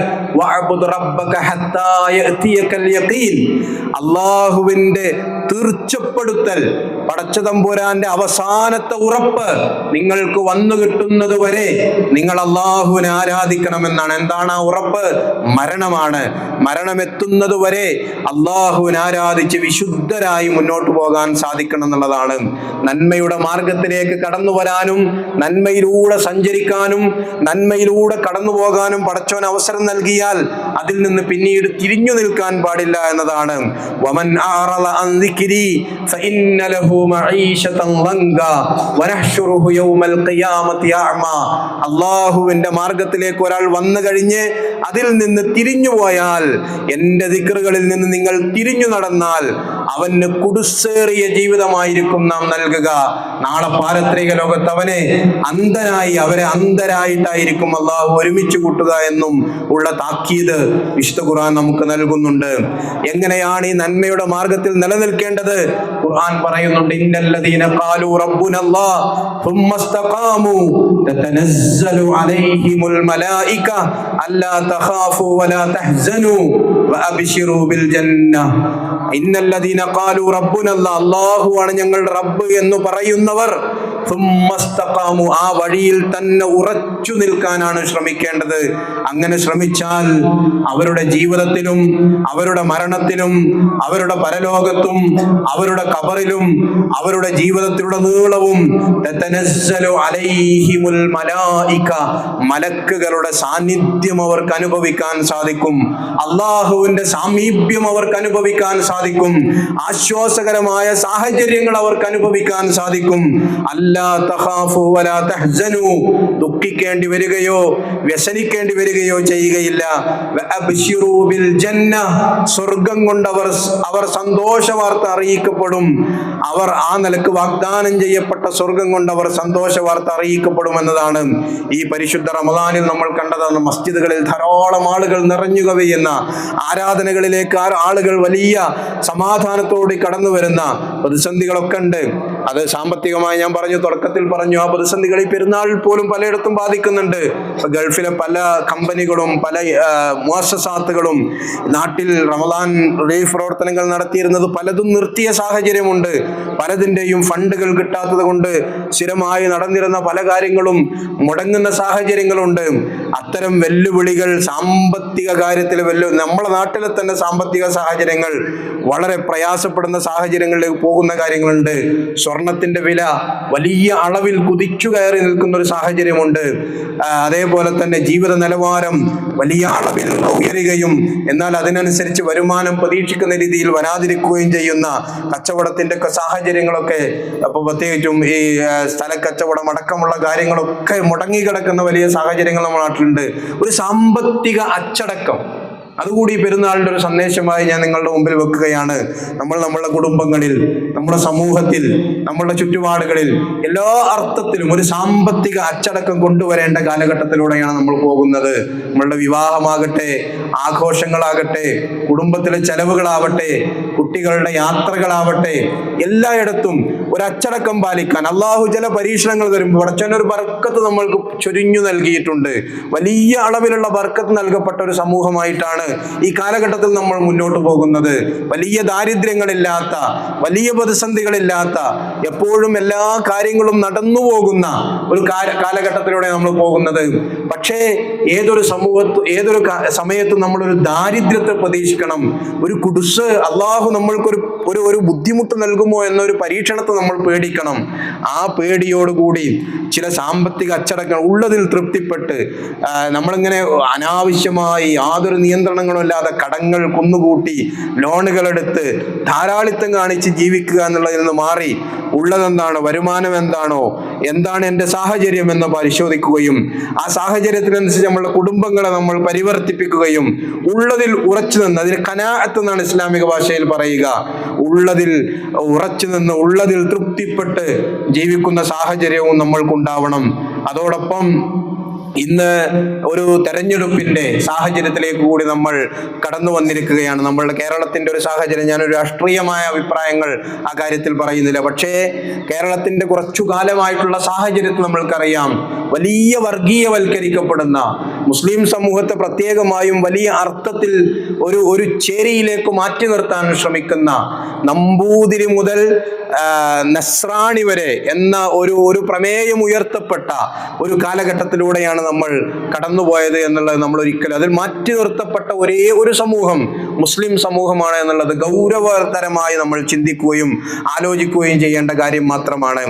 വഅബ്ദു റബ്ബക ഹത്താ യഅതിയകൽ യഖീൻ, അള്ളാഹുവിന്റെ തീർച്ചപ്പെടുത്തൽ, പടച്ച തമ്പുരാന്റെ അവസാനത്തെ ഉറപ്പ് നിങ്ങൾക്ക് വന്നു കിട്ടുന്നത് വരെ നിങ്ങൾ അള്ളാഹുവിനെ ആരാധിക്കണമെന്നാണ്. എന്താണ് ആ ഉറപ്പ്? മരണമാണ്. മരണമെത്തുന്നത് വരെ അള്ളാഹുവിനെ ആരാധിച്ച് വിശുദ്ധരായി മുന്നോട്ട് പോകാൻ സാധിക്കണം എന്നുള്ളതാണ്. നന്മയുടെ മാർഗത്തിലേക്ക് കടന്നു വരാനും നന്മയിലൂടെ സഞ്ചരിക്കാനും നന്മയിലൂടെ കടന്നു പോകാനും പടച്ചോൻ അവസരം നൽകിയാൽ അതിൽ നിന്ന് പിന്നീട് തിരിഞ്ഞു നിൽക്കാൻ പാടില്ല എന്നതാണ്. വമൻ അഅറള അൻ ദിക്രി ഫഇന്ന ലഹു മഈശതൻ ലംഗാ വനഹ്ശുറുഹു യൗമൽ ഖിയാമത്തി അഅമാ. അല്ലാഹുവിന്റെ മാർഗത്തിലേക്ക് ഒരാൾ വന്നു കഴിഞ്ഞ് അതിൽ നിന്ന് തിരിഞ്ഞു പോയാൽ, എൻ്റെ ദിക്റുകളിൽ നിന്ന് നിങ്ങൾ തിരിഞ്ഞു നടന്നാൽ അവന് കുടുസേറിയ ജീവിതമായിരിക്കും നാം നൽകുക. നാളെ പാരത്രിക ലോകത്ത് അവരെ അന്ധരായിട്ടായിരിക്കും അള്ളാഹു ഒരുമിച്ച് കൂട്ടുക എന്നും ഉള്ള താക്കീത് വിശുദ്ധ ഖുർആൻ നമുക്ക് നൽകുന്നുണ്ട്. എങ്ങനെയാണ് ഈ നന്മയുടെ മാർഗത്തിൽ നിലനിൽക്കേണ്ടത്? ഖുർആൻ പറയുന്നുണ്ട്, ഇന്നല്ലദീന ഖാലൂ റബ്ബുനല്ലാഹ് ثم استقاموا تتنزل عليهم الملائكة ألا تخافوا ولا تحزنوا وأبشروا بالجنة. ഇന്നല്ലദീന ഖാലൂ റബ്ബുനല്ലാഹ്, അല്ലാഹുവാണ് ഞങ്ങളുടെ റബ്ബ് എന്ന് പറയുന്നവർ ثم استقاموا, ആ വഴിയിൽ തന്നെ ഉറച്ചു നിൽക്കാനാണ് ശ്രമിക്കേണ്ടത്. അങ്ങനെ ശ്രമിച്ചാൽ അവരുടെ ജീവിതത്തിലും അവരുടെ മരണത്തിലും അവരുടെ പരലോകത്തും അവരുടെ ഖബറിലും അവരുടെ ജീവിതത്തിലുള്ള നീളവും തതനസ്സലു അലൈഹിമുൽ മലായിക, മലക്കുകളുടെ സാന്നിധ്യം അവർക്ക് അനുഭവിക്കാൻ സാധിക്കും. അള്ളാഹുവിന്റെ സാമീപ്യം അവർക്ക് അനുഭവിക്കാൻ സാധിക്കും. ആശ്വാസകരമായ സാഹചര്യങ്ങൾ അവർക്ക് അനുഭവിക്കാൻ സാധിക്കും. അല്ലാ തഖാഫു വലാ തഹ്സനു, ദുഃഖിക്കേണ്ടി വരികയോ വ്യസനിക്കേണ്ടി വരികയോ ചെയ്യുകയില്ല. വഅബ്ശിറൂ ബിൽ ജന്ന, സ്വർഗ്ഗം കൊണ്ട് അവർ സന്തോഷ വാർത്ത അറിയിക്കപ്പെടും. അവർ ആ നിലക്ക് വാഗ്ദാനം ചെയ്യപ്പെട്ട സ്വർഗം കൊണ്ട് അവർ സന്തോഷ വാർത്ത അറിയിക്കപ്പെടുമെന്നതാണ്. ഈ പരിശുദ്ധ റമദാനിൽ നമ്മൾ കണ്ടതാണ്. മസ്ജിദുകളിൽ ധാരാളം ആളുകൾ നിറഞ്ഞു കവിയുന്ന, ആരാധനകളിലേക്ക് ആളുകൾ വലിയ സമാധാനത്തോടെ കടന്നു വരുന്ന പ്രതിസന്ധികളൊക്കെ ഉണ്ട്. അത് സാമ്പത്തികമായി ഞാൻ തുടക്കത്തിൽ പറഞ്ഞു, ആ പ്രതിസന്ധികൾ ഈ പെരുന്നാൾ പോലും പലയിടത്തും ബാധിക്കുന്നുണ്ട്. ഗൾഫിലെ പല കമ്പനികളും പല മുഅസ്സസാത്തുകളും നാട്ടിൽ റമദാൻ റിലീഫ് പ്രവർത്തനങ്ങൾ നടത്തിയിരുന്നത് പലതും നിർത്തിയ സാഹചര്യമുണ്ട്. പലതിൻ്റെയും ഫണ്ടുകൾ കിട്ടാത്തത് കൊണ്ട് സ്ഥിരമായി നടന്നിരുന്ന പല കാര്യങ്ങളും മുടങ്ങുന്ന സാഹചര്യങ്ങളുണ്ട്. അത്തരം വെല്ലുവിളികൾ സാമ്പത്തിക കാര്യത്തിൽ നമ്മുടെ നാട്ടിലെ തന്നെ സാമ്പത്തിക സാഹചര്യങ്ങൾ വളരെ പ്രയാസപ്പെടുന്ന സാഹചര്യങ്ങളിലേക്ക് പോകുന്ന കാര്യങ്ങളുണ്ട്. സ്വർണത്തിന്റെ വില വലിയ അളവിൽ കുതിച്ചു കയറി നിൽക്കുന്ന ഒരു സാഹചര്യമുണ്ട്. അതേപോലെ തന്നെ ജീവിത നിലവാരം വലിയ അളവിൽ ഉയരുകയും എന്നാൽ അതിനനുസരിച്ച് വരുമാനം പ്രതീക്ഷിക്കുന്ന രീതിയിൽ വരാതിരിക്കുകയും ചെയ്യുന്ന കച്ചവടത്തിന്റെ സാഹചര്യങ്ങളൊക്കെ, അപ്പോൾ പ്രത്യേകിച്ചും ഈ സ്ഥലക്കച്ചവടം അടക്കമുള്ള കാര്യങ്ങളൊക്കെ മുടങ്ങിക്കിടക്കുന്ന വലിയ സാഹചര്യങ്ങൾ നമ്മുടെ നാട്ടിലുണ്ട്. ഒരു സാമ്പത്തിക അച്ചടക്കം അതുകൂടി പെരുന്നാളിൻ്റെ ഒരു സന്ദേശമായി ഞാൻ നിങ്ങളുടെ മുമ്പിൽ വെക്കുകയാണ്. നമ്മളുടെ കുടുംബങ്ങളിൽ, നമ്മുടെ സമൂഹത്തിൽ, നമ്മുടെ ചുറ്റുപാടുകളിൽ എല്ലാ അർത്ഥത്തിലും ഒരു സാമ്പത്തിക അച്ചടക്കം കൊണ്ടുവരേണ്ട കാലഘട്ടത്തിലൂടെയാണ് നമ്മൾ പോകുന്നത്. നമ്മളുടെ വിവാഹമാകട്ടെ, ആഘോഷങ്ങളാകട്ടെ, കുടുംബത്തിലെ ചെലവുകളാവട്ടെ, കുട്ടികളുടെ യാത്രകളാവട്ടെ, എല്ലായിടത്തും ഒരു അച്ചടക്കം പാലിക്കാൻ അള്ളാഹു ചില പരീക്ഷണങ്ങൾ വരുമ്പോൾ പടച്ചവനൊരു ബർക്കത്ത് നമ്മൾക്ക് ചൊരിഞ്ഞു നൽകിയിട്ടുണ്ട്. വലിയ അളവിലുള്ള ബർക്കത്ത് നൽകപ്പെട്ട ഒരു സമൂഹമായിട്ടാണ് ഈ കാലഘട്ടത്തിൽ നമ്മൾ മുന്നോട്ട് പോകുന്നത്. വലിയ ദാരിദ്ര്യങ്ങളില്ലാത്ത, വലിയ പ്രതിസന്ധികളില്ലാത്ത, എപ്പോഴും എല്ലാ കാര്യങ്ങളും നടന്നു പോകുന്ന ഒരു കാലഘട്ടത്തിലൂടെ നമ്മൾ പോകുന്നത്. പക്ഷേ ഏതൊരു സമയത്തും നമ്മളൊരു ദാരിദ്ര്യത്തെ പ്രതീക്ഷിക്കണം. ഒരു കുടുസ് അള്ളാഹു നമ്മൾക്കൊരു ഒരു ബുദ്ധിമുട്ട് നൽകുമോ എന്നൊരു പരീക്ഷണത്തെ നമ്മൾ പേടിക്കണം. ആ പേടിയോടുകൂടി ചില സാമ്പത്തിക അച്ചടക്കങ്ങൾ ഉള്ളതിൽ തൃപ്തിപ്പെട്ട് നമ്മളിങ്ങനെ അനാവശ്യമായി യാതൊരു നിയന്ത്രണങ്ങളും ഇല്ലാതെ കടങ്ങൾ കുന്നുകൂട്ടി ലോണുകൾ എടുത്ത് ധാരാളിത്തം കാണിച്ച് ജീവിക്കുക എന്നുള്ളതിൽ നിന്ന് മാറി ഉള്ളതെന്താണോ, വരുമാനം എന്താണോ, എന്താണ് എൻ്റെ സാഹചര്യം എന്ന് പരിശോധിക്കുകയും ആ സാഹചര്യത്തിനനുസരിച്ച് നമ്മളുടെ കുടുംബങ്ങളെ നമ്മൾ പരിവർത്തിപ്പിക്കുകയും ഉള്ളതിൽ ഉറച്ചു നിന്ന്, അതിന് ഖനാഅത്ത് എന്നാണ് ഇസ്ലാമിക ഭാഷയിൽ പറയുക, ഉള്ളതിൽ ഉറച്ചു നിന്ന് ഉള്ളതിൽ തൃപ്തിപ്പെട്ട് ജീവിക്കുന്ന സാഹചര്യവും നമ്മൾക്കുണ്ടാവണം. അതോടൊപ്പം ഇന്ന് ഒരു തെരഞ്ഞെടുപ്പിന്റെ സാഹചര്യത്തിലേക്ക് കൂടി നമ്മൾ കടന്നു വന്നിരിക്കുകയാണ്. നമ്മളുടെ കേരളത്തിന്റെ ഒരു സാഹചര്യം, ഞാനൊരു രാഷ്ട്രീയമായ അഭിപ്രായങ്ങൾ ആ കാര്യത്തിൽ പറയുന്നില്ല, പക്ഷേ കേരളത്തിന്റെ കുറച്ചു കാലമായിട്ടുള്ള സാഹചര്യത്തിൽ നമ്മൾക്കറിയാം, വലിയ വർഗീയവൽക്കരിക്കപ്പെടുന്ന മുസ്ലിം സമൂഹത്തെ പ്രത്യേകമായും വലിയ അർത്ഥത്തിൽ ഒരു ചേരിയിലേക്ക് മാറ്റി നിർത്താൻ ശ്രമിക്കുന്ന നമ്പൂതിരി മുതൽ നസ്രാണി വരെ എന്ന ഒരു പ്രമേയം ഉയർത്തപ്പെട്ട ഒരു കാലഘട്ടത്തിലൂടെയാണ് നമ്മൾ കടന്നുപോയത് എന്നുള്ളത് നമ്മൾ ഒരിക്കലും, അതിൽ മാറ്റി നിർത്തപ്പെട്ട ഒരേ ഒരു സമൂഹം മുസ്ലിം സമൂഹമാണ് എന്നുള്ളത് ഗൗരവതരമായി നമ്മൾ ചിന്തിക്കുകയും ആലോചിക്കുകയും ചെയ്യേണ്ട കാര്യം മാത്രമാണ്.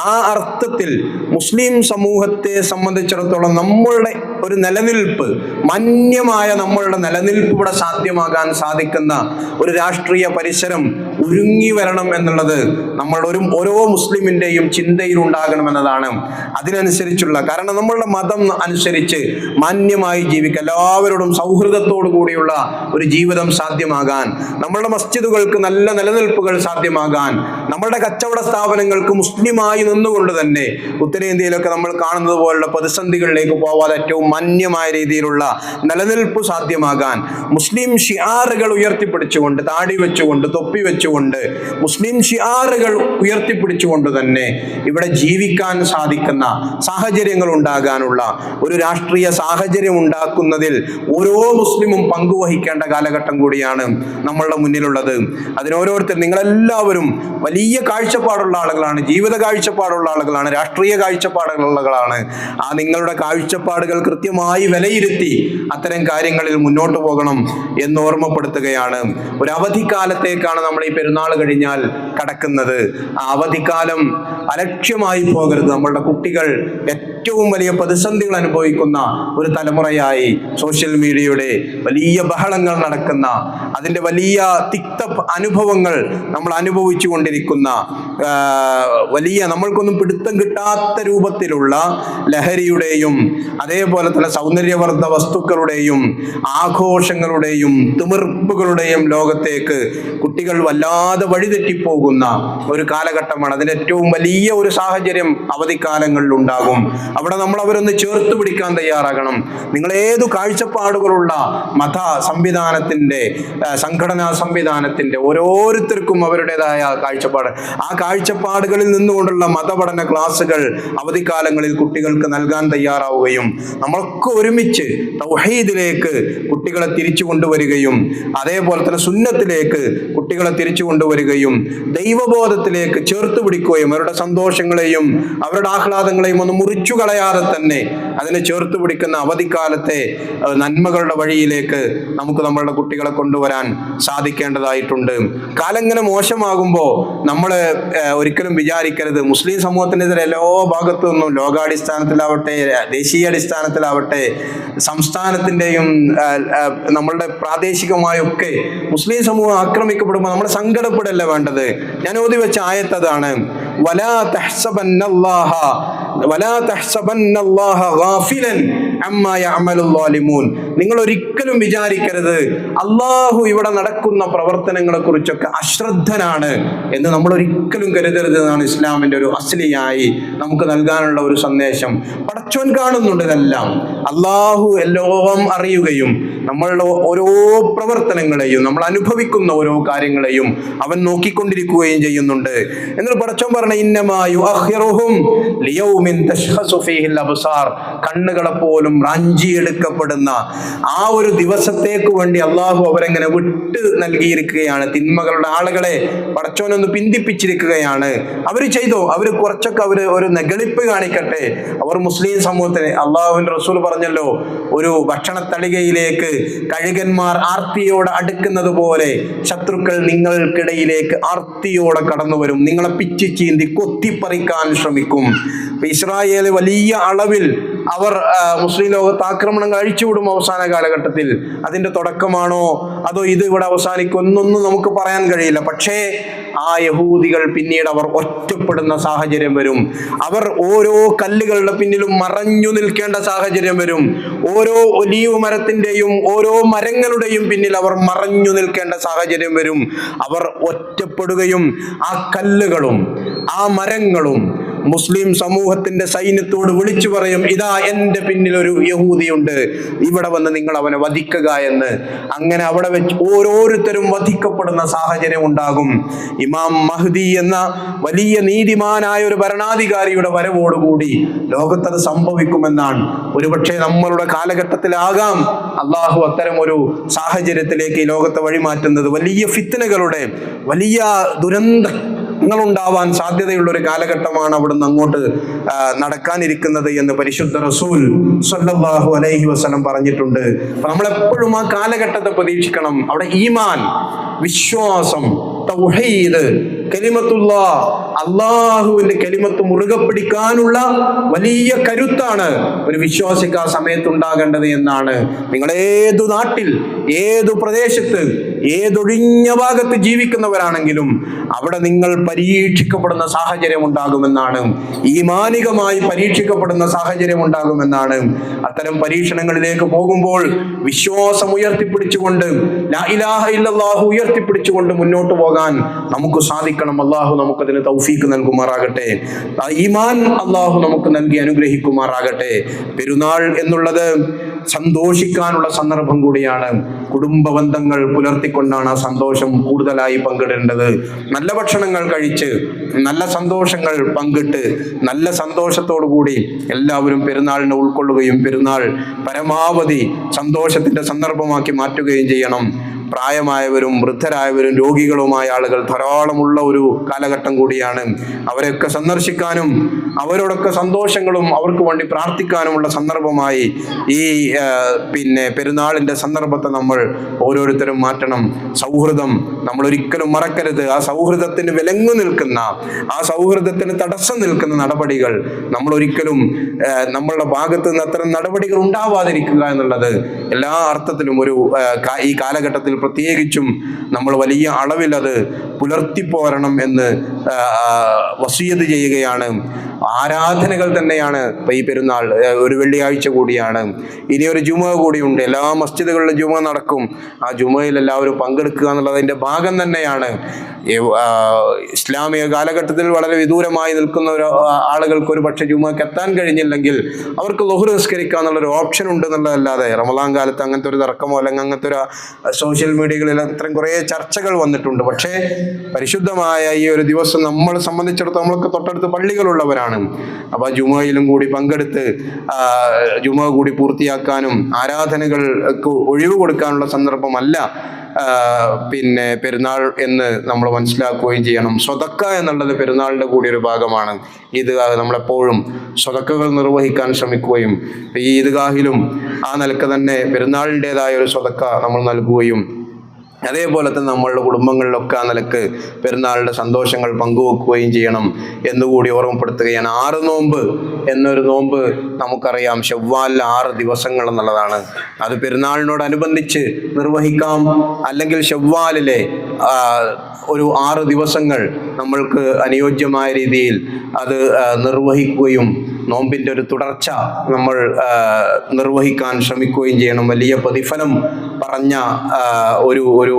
ആ അർത്ഥത്തിൽ മുസ്ലിം സമൂഹത്തെ സംബന്ധിച്ചിടത്തോളം നമ്മളുടെ ഒരു നിലനിൽപ്പ്, മാന്യമായ നമ്മളുടെ നിലനിൽപ്പ് ഇവിടെ സാധ്യമാകാൻ സാധിക്കുന്ന ഒരു രാഷ്ട്രീയ പരിസരം ഒരുങ്ങി വരണം എന്നുള്ളത് നമ്മളുടെ ഓരോ മുസ്ലിമിന്റെയും ചിന്തയിൽ ഉണ്ടാകണമെന്നതാണ്. അതിനനുസരിച്ചുള്ള, കാരണം നമ്മളുടെ മതം അനുസരിച്ച് മാന്യമായി ജീവിക്കാൻ, എല്ലാവരോടും സൗഹൃദത്തോടു കൂടിയുള്ള ഒരു ജീവിതം സാധ്യമാകാൻ, നമ്മളുടെ മസ്ജിദുകൾക്ക് നല്ല നിലനിൽപ്പുകൾ സാധ്യമാകാൻ, നമ്മളുടെ കച്ചവട സ്ഥാപനങ്ങൾക്ക് മുസ്ലിമായി നിന്നുകൊണ്ട് തന്നെ ഉത്തരേന്ത്യയിലൊക്കെ നമ്മൾ കാണുന്നത് പോലുള്ള പ്രതിസന്ധികളിലേക്ക് പോവാതെ ഏറ്റവും മാന്യമായ രീതിയിലുള്ള നിലനിൽപ്പ് സാധ്യമാകാൻ, മുസ്ലിം ഷിആറുകൾ ഉയർത്തിപ്പിടിച്ചുകൊണ്ട്, താടി വെച്ചുകൊണ്ട്, തൊപ്പി വെച്ചുകൊണ്ട്, മുസ്ലിം ഷിആറുകൾ ഉയർത്തിപ്പിടിച്ചുകൊണ്ട് തന്നെ ഇവിടെ ജീവിക്കാൻ സാധിക്കുന്ന സാഹചര്യങ്ങൾ ഉണ്ടാകാനുള്ള ഒരു രാഷ്ട്രീയ സാഹചര്യം ഉണ്ടാക്കുന്നതിൽ ഓരോ മുസ്ലിമും പങ്കുവഹിക്കേണ്ട കാലഘട്ടം കൂടിയാണ് നമ്മളുടെ മുന്നിലുള്ളത്. അതിനോരോരുത്തർ, നിങ്ങളെല്ലാവരും വലിയ കാഴ്ചപ്പാടുള്ള ആളുകളാണ്, ജീവിത കാഴ്ചപ്പാടുള്ള ആളുകളാണ്, രാഷ്ട്രീയ കാഴ്ചപ്പാടുള്ള ആളുകളാണ്. ആ നിങ്ങളുടെ കാഴ്ചപ്പാടുകൾ കൃത്യമായി വിലയിരുത്തി അത്തരം കാര്യങ്ങളിൽ മുന്നോട്ട് പോകണം എന്ന് ഓർമ്മപ്പെടുത്തുകയാണ്. ഒരു അവധിക്കാലത്തേക്കാണ് നമ്മൾ ഈ പെരുന്നാൾ കഴിഞ്ഞാൽ കടക്കുന്നത്. ആ അവധിക്കാലം അലക്ഷ്യമായി പോകരുത്. നമ്മളുടെ കുട്ടികൾ ഏറ്റവും വലിയ പ്രതിസന്ധികൾ അനുഭവിക്കുന്ന ഒരു തലമുറയായി സോഷ്യൽ മീഡിയയുടെ വലിയ ബഹളങ്ങൾ നടക്കുന്ന, അതിൻ്റെ വലിയ തിക്ത അനുഭവങ്ങൾ നമ്മൾ അനുഭവിച്ചു കൊണ്ടിരിക്കുന്ന, വലിയ നമ്മൾക്കൊന്നും പിടുത്തം കിട്ടാത്ത രൂപത്തിലുള്ള ലഹരിയുടെയും അതേപോലെ തന്നെ സൗന്ദര്യവർദ്ധ വസ്തുക്കളുടെയും ആഘോഷങ്ങളുടെയും തിമിർപ്പുകളുടെയും ലോകത്തേക്ക് കുട്ടികൾ വല്ലാതെ വഴിതെറ്റിപ്പോകുന്ന ഒരു കാലഘട്ടമാണ്. അതിന് ഏറ്റവും വലിയ ഒരു സാഹചര്യം അവധിക്കാലങ്ങളിൽ ഉണ്ടാകും. അവിടെ നമ്മൾ അവരൊന്ന് ചേർത്ത് പിടിക്കാൻ തയ്യാറാകണം. നിങ്ങൾ ഏതു കാഴ്ചപ്പാടുകളുള്ള മത സംവിധാനത്തിന്റെ, സംഘടനാ സംവിധാനത്തിന്റെ, ഓരോരുത്തർക്കും അവരുടേതായ കാഴ്ചപ്പാട്, ആ കാഴ്ചപ്പാടുകളിൽ നിന്നുകൊണ്ടുള്ള മതപഠന ക്ലാസുകൾ അവധിക്കാലങ്ങളിൽ കുട്ടികൾക്ക് നൽകാൻ തയ്യാറാവുകയും നമ്മളൊക്കെ ഒരുമിച്ച് തൗഹീദിലേക്ക് കുട്ടികളെ തിരിച്ചു കൊണ്ടുവരികയും അതേപോലെ തന്നെ സുന്നത്തിലേക്ക് കുട്ടികളെ തിരിച്ചു കൊണ്ടുവരികയും ദൈവബോധത്തിലേക്ക് ചേർത്ത് പിടിക്കുകയും അവരുടെ സന്തോഷങ്ങളെയും അവരുടെ ആഹ്ലാദങ്ങളെയും ഒന്ന് മുറിച്ചു കളയാതെ തന്നെ അതിനെ ചേർത്ത് പിടിക്കുന്ന അവധിക്കാലത്തെ നന്മകളുടെ വഴിയിലേക്ക് നമുക്ക് നമ്മളുടെ കുട്ടികളെ കൊണ്ടുവരാൻ സാധിക്കേണ്ടതായിട്ടുണ്ട്. കാലം ഇങ്ങനെ മോശമാകുമ്പോൾ നമ്മൾ ഒരിക്കലും വിചാരിക്കരുത് മുസ്ലിം സമൂഹത്തിനെതിരെ എല്ലാ ഭാഗത്തു നിന്നും, ലോകാടിസ്ഥാനത്തിലാവട്ടെ ദേശീയ അടിസ്ഥാനത്തിലാവട്ടെ സംസ്ഥാനത്തിന്റെയും നമ്മളുടെ പ്രാദേശികമായൊക്കെ മുസ്ലിം സമൂഹം ആക്രമിക്കപ്പെടുമ്പോൾ നമ്മൾ സങ്കടപ്പെടല്ല വേണ്ടത്. ഞാൻ ഓതി വെച്ച ആയത്ത് അതാണ്, വലാ തഹ്സബന്നല്ലാഹ ഗാഫിലൻ അമ്മാ യഅമലു ളാലിമൂൻ. നിങ്ങൾ ഒരിക്കലും വിചാരിക്കരുത് അള്ളാഹു ഇവിടെ നടക്കുന്ന പ്രവർത്തനങ്ങളെ കുറിച്ചൊക്കെ അശ്രദ്ധനാണ് എന്ന് നമ്മൾ ഒരിക്കലും കരുതരുത് എന്നാണ് ഇസ്ലാമിന്റെ ഒരു അസ്ലിയായി നമുക്ക് നൽകാനുള്ള ഒരു സന്ദേശം. പടച്ചോൻ കാണുന്നുണ്ട് ഇതെല്ലാം. അള്ളാഹു എല്ലാം അറിയുകയും നമ്മളുടെ ഓരോ പ്രവർത്തനങ്ങളെയും നമ്മൾ അനുഭവിക്കുന്ന ഓരോ കാര്യങ്ങളെയും അവൻ നോക്കിക്കൊണ്ടിരിക്കുകയും ചെയ്യുന്നുണ്ട്. എന്നാൽ പടച്ചോൻ പറഞ്ഞ ഇന്നമാ യുഅഖിറുഹും ലിയൗമിൻ തശ്ഖസു ഫീഹിൽ അബ്സാർ, കണ്ണുകളെ പോലും റാഞ്ചിയെടുക്കപ്പെടുന്ന ആ ഒരു ദിവസത്തേക്ക് വേണ്ടി അള്ളാഹു അവരെങ്ങനെ വിട്ട് നൽകിയിരിക്കുകയാണ്. തിന്മകളുടെ ആളുകളെ പടച്ചോനൊന്ന് പിന്തിപ്പിച്ചിരിക്കുകയാണ്. അവർ ചെയ്തോ, അവർ കുറച്ചൊക്കെ ഒരു നെഗളിപ്പ് കാണിക്കട്ടെ. അവർ മുസ്ലിം സമൂഹത്തിന്, അള്ളാഹുവിന്റെ റസൂൽ പറഞ്ഞല്ലോ, ഒരു ഭക്ഷണത്തളികയിലേക്ക് കഴുകന്മാർ ആർത്തിയോടെ അടുക്കുന്നത് പോലെ ശത്രുക്കൾ നിങ്ങൾക്കിടയിലേക്ക് ആർത്തിയോടെ കടന്നു വരും, നിങ്ങളെ പിച്ചി ചീന്തി കൊത്തിപ്പറിക്കാൻ ശ്രമിക്കും. ഇസ്രായേൽ വലിയ അളവിൽ അവർ മുസ്ലിം ലോകത്ത് ആക്രമണങ്ങൾ അഴിച്ചുവിടും അവസാന കാലഘട്ടത്തിൽ. അതിന്റെ തുടക്കമാണോ അതോ ഇത് ഇവിടെ അവസാനിക്കുന്നൊന്നും നമുക്ക് പറയാൻ കഴിയില്ല. പക്ഷേ ആ യഹൂദികൾ പിന്നീട് അവർ ഒറ്റപ്പെടുന്ന സാഹചര്യം വരും. അവർ ഓരോ കല്ലുകളുടെ പിന്നിലും മറഞ്ഞു നിൽക്കേണ്ട സാഹചര്യം വരും. ഓരോ ഒലീവ് മരത്തിന്റെയും ഓരോ മരങ്ങളുടെയും പിന്നിൽ അവർ മറഞ്ഞു നിൽക്കേണ്ട സാഹചര്യം വരും. അവർ ഒറ്റപ്പെടുകയും ആ കല്ലുകളും ആ മരങ്ങളും മുസ്ലിം സമൂഹത്തിന്റെ സൈന്യത്തോട് വിളിച്ചു പറയും, ഇതാ എന്റെ പിന്നിൽ ഒരു യഹൂദിയുണ്ട്, ഇവിടെ വന്ന് നിങ്ങൾ അവനെ വധിക്കുക എന്ന്. അങ്ങനെ അവിടെ വെച്ച് ഓരോരുത്തരും വധിക്കപ്പെടുന്ന സാഹചര്യം ഉണ്ടാകും. ഇമാം മഹ്ദി എന്ന വലിയ നീതിമാനായ ഒരു ഭരണാധികാരിയുടെ വരവോടുകൂടി ലോകത്തത് സംഭവിക്കുമെന്നാണ്. ഒരുപക്ഷെ നമ്മളുടെ കാലഘട്ടത്തിലാകാം അള്ളാഹു അത്തരം ഒരു സാഹചര്യത്തിലേക്ക് ഈ ലോകത്തെ വഴിമാറ്റുന്നത്. വലിയ ഫിത്നകളുടെ, വലിയ ദുരന്തങ്ങളുണ്ടാവാൻ സാധ്യതയുള്ള ഒരു കാലഘട്ടമാണ് അവിടുന്ന് അങ്ങോട്ട് നടക്കാനിരിക്കുന്നത് എന്ന് പരിശുദ്ധ റസൂൽ സ്വല്ലല്ലാഹു അലൈഹി വസല്ലം പറഞ്ഞിട്ടുണ്ട്. അപ്പൊ നമ്മളെപ്പോഴും ആ കാലഘട്ടത്തെ പ്രതീക്ഷിക്കണം. അവിടെ ഈമാൻ, വിശ്വാസം, തൗഹീദ്, കലിമത്തുല്ലാഹ്, അള്ളാഹുവിന്റെ കലിമത്ത് മുറുകെ പിടിക്കാനുള്ള വലിയ കരുത്താണ് ഒരു വിശ്വാസിക്ക് ആ സമയത്ത് ഉണ്ടാകേണ്ടത് എന്നാണ്. നിങ്ങൾ ഏതു നാട്ടിൽ, ഏതു പ്രദേശത്ത്, ഏതൊഴിഞ്ഞ ഭാഗത്ത് ജീവിക്കുന്നവരാണെങ്കിലും അവിടെ നിങ്ങൾ പരീക്ഷിക്കപ്പെടുന്ന സാഹചര്യം ഉണ്ടാകുമെന്നാണ്. ഈമാനികമായി പരീക്ഷിക്കപ്പെടുന്ന സാഹചര്യം ഉണ്ടാകുമെന്നാണ്. അത്തരം പരീക്ഷണങ്ങളിലേക്ക് പോകുമ്പോൾ വിശ്വാസം ഉയർത്തിപ്പിടിച്ചുകൊണ്ട്, ലാ ഇലാഹ ഇല്ലല്ലാഹു ഉയർത്തിപ്പിടിച്ചുകൊണ്ട് മുന്നോട്ട് പോകാൻ നമുക്ക് സാധിക്കണം. അള്ളാഹു നമുക്കതിന് തൗഫീക്ക് നൽകുമാറാകട്ടെ. ഈമാൻ അള്ളാഹു നമുക്ക് നൽകി അനുഗ്രഹിക്കുമാറാകട്ടെ. പെരുന്നാൾ എന്നുള്ളത് സന്തോഷിക്കാനുള്ള സന്ദർഭം കൂടിയാണ്. കുടുംബ ബന്ധങ്ങൾ പുലർത്തിക്കൊണ്ടാണ് ആ സന്തോഷം കൂടുതലായി പങ്കിടേണ്ടത്. നല്ല ഭക്ഷണങ്ങൾ കഴിച്ച്, നല്ല സന്തോഷങ്ങൾ പങ്കിട്ട്, നല്ല സന്തോഷത്തോടു കൂടി എല്ലാവരും പെരുന്നാളിനെ ഉൾക്കൊള്ളുകയും പെരുന്നാൾ പരമാവധി സന്തോഷത്തിന്റെ സന്ദർഭമാക്കി മാറ്റുകയും ചെയ്യണം. പ്രായമായവരും വൃദ്ധരായവരും രോഗികളുമായ ആളുകൾ ധാരാളമുള്ള ഒരു കാലഘട്ടം കൂടിയാണ്. അവരെയൊക്കെ സന്ദർശിക്കാനും അവരോടൊക്കെ സന്തോഷങ്ങളും അവർക്ക് വേണ്ടി പ്രാർത്ഥിക്കാനുമുള്ള സന്ദർഭമായി ഈ പെരുന്നാളിന്റെ സന്ദർഭത്തെ നമ്മൾ ഓരോരുത്തരും മാറ്റണം. സൗഹൃദം നമ്മൾ ഒരിക്കലും മറക്കരുത്. ആ സൗഹൃദത്തിന് വിലങ്ങു നിൽക്കുന്ന, ആ സൗഹൃദത്തിന് തടസ്സം നിൽക്കുന്ന നടപടികൾ നമ്മൾ ഒരിക്കലും നമ്മളുടെ ഭാഗത്ത് നിന്ന് അത്തരം നടപടികൾ ഉണ്ടാവാതിരിക്കുക എന്നുള്ളത് എല്ലാ അർത്ഥത്തിലും ഈ കാലഘട്ടത്തിൽ പ്രത്യേകിച്ചും നമ്മൾ വലിയ അളവിൽ അത് പുലർത്തിപ്പോരണം എന്ന് വസിയത്ത് ചെയ്യുകയാണ്. ആരാധനകൾ തന്നെയാണ് ഈ പെരുന്നാൾ. ഒരു വെള്ളിയാഴ്ച കൂടിയാണ്, ഇനി ഒരു ജുമുഅ കൂടിയുണ്ട്. എല്ലാ മസ്ജിദുകളിലും ജുമുഅ നടക്കും. ആ ജുമുഅയിൽ എല്ലാവരും പങ്കെടുക്കുക എന്നുള്ളത് അതിൻ്റെ ഭാഗം തന്നെയാണ്. ഇസ്ലാമിക കാലഘട്ടത്തിൽ വളരെ വിദൂരമായി നിൽക്കുന്ന ആളുകൾക്ക് ഒരു പക്ഷേ ജുമുഅക്ക് എത്താൻ കഴിഞ്ഞില്ലെങ്കിൽ അവർക്ക് ളുഹ്ർ നിസ്കരിക്കുക എന്നുള്ളൊരു ഓപ്ഷൻ ഉണ്ട് എന്നുള്ളതല്ലാതെ റമദാൻ കാലത്ത് അങ്ങനത്തെ ഒരു തർക്കമോ അല്ലെങ്കിൽ അങ്ങനത്തെ ഒരു സോഷ്യൽ മീഡിയകളിൽ അത്രയും കുറേ ചർച്ചകൾ വന്നിട്ടുണ്ട്. പക്ഷേ പരിശുദ്ധമായ ഈ ഒരു ദിവസം നമ്മളെ സംബന്ധിച്ചിടത്തോളം നമ്മൾക്ക് തൊട്ടടുത്ത് പള്ളികളുള്ളവരാണ്. അപ്പോൾ ജുമുഅയിലും കൂടി പങ്കെടുത്ത് ജുമുഅ കൂടി പൂർത്തിയാക്കാനും ആരാധനകൾക്ക് ഒഴിവ് കൊടുക്കാനുള്ള സന്ദർഭമല്ല പെരുന്നാൾ എന്ന് നമ്മൾ മനസ്സിലാക്കുകയും ചെയ്യണം. സ്വതക്ക എന്നുള്ളത് പെരുന്നാളിൻ്റെ കൂടി ഒരു ഭാഗമാണ്. ഈദ്ഗാഹ് നമ്മളെപ്പോഴും സ്വതക്കകൾ നിർവഹിക്കാൻ ശ്രമിക്കുകയും ഈ ഈദ്ഗാഹിലും ആ നിലക്ക് തന്നെ പെരുന്നാളിൻ്റെതായ ഒരു സ്വതക്ക നമ്മൾ നൽകുകയും അതേപോലെ തന്നെ നമ്മളുടെ കുടുംബങ്ങളിലൊക്കെ ആ നിലക്ക് പെരുന്നാളിൻ്റെ സന്തോഷങ്ങൾ പങ്കുവെക്കുകയും ചെയ്യണം എന്നുകൂടി ഓർമ്മപ്പെടുത്തുകയാണ്. 6 നോമ്പ് എന്നൊരു നോമ്പ് നമുക്കറിയാം, ശവ്വാലിൽ 6 ദിവസങ്ങൾ എന്നുള്ളതാണ്. അത് പെരുന്നാളിനോടനുബന്ധിച്ച് നിർവഹിക്കാം, അല്ലെങ്കിൽ ശവ്വാലിലെ ഒരു 6 ദിവസങ്ങൾ നമ്മൾക്ക് അനുയോജ്യമായ രീതിയിൽ അത് നിർവഹിക്കുകയും നോമ്പിൻ്റെ ഒരു തുടർച്ച നമ്മൾ നിർവഹിക്കാൻ ശ്രമിക്കുകയും ചെയ്യണം. വലിയ പ്രതിഫലം പറഞ്ഞ ഒരു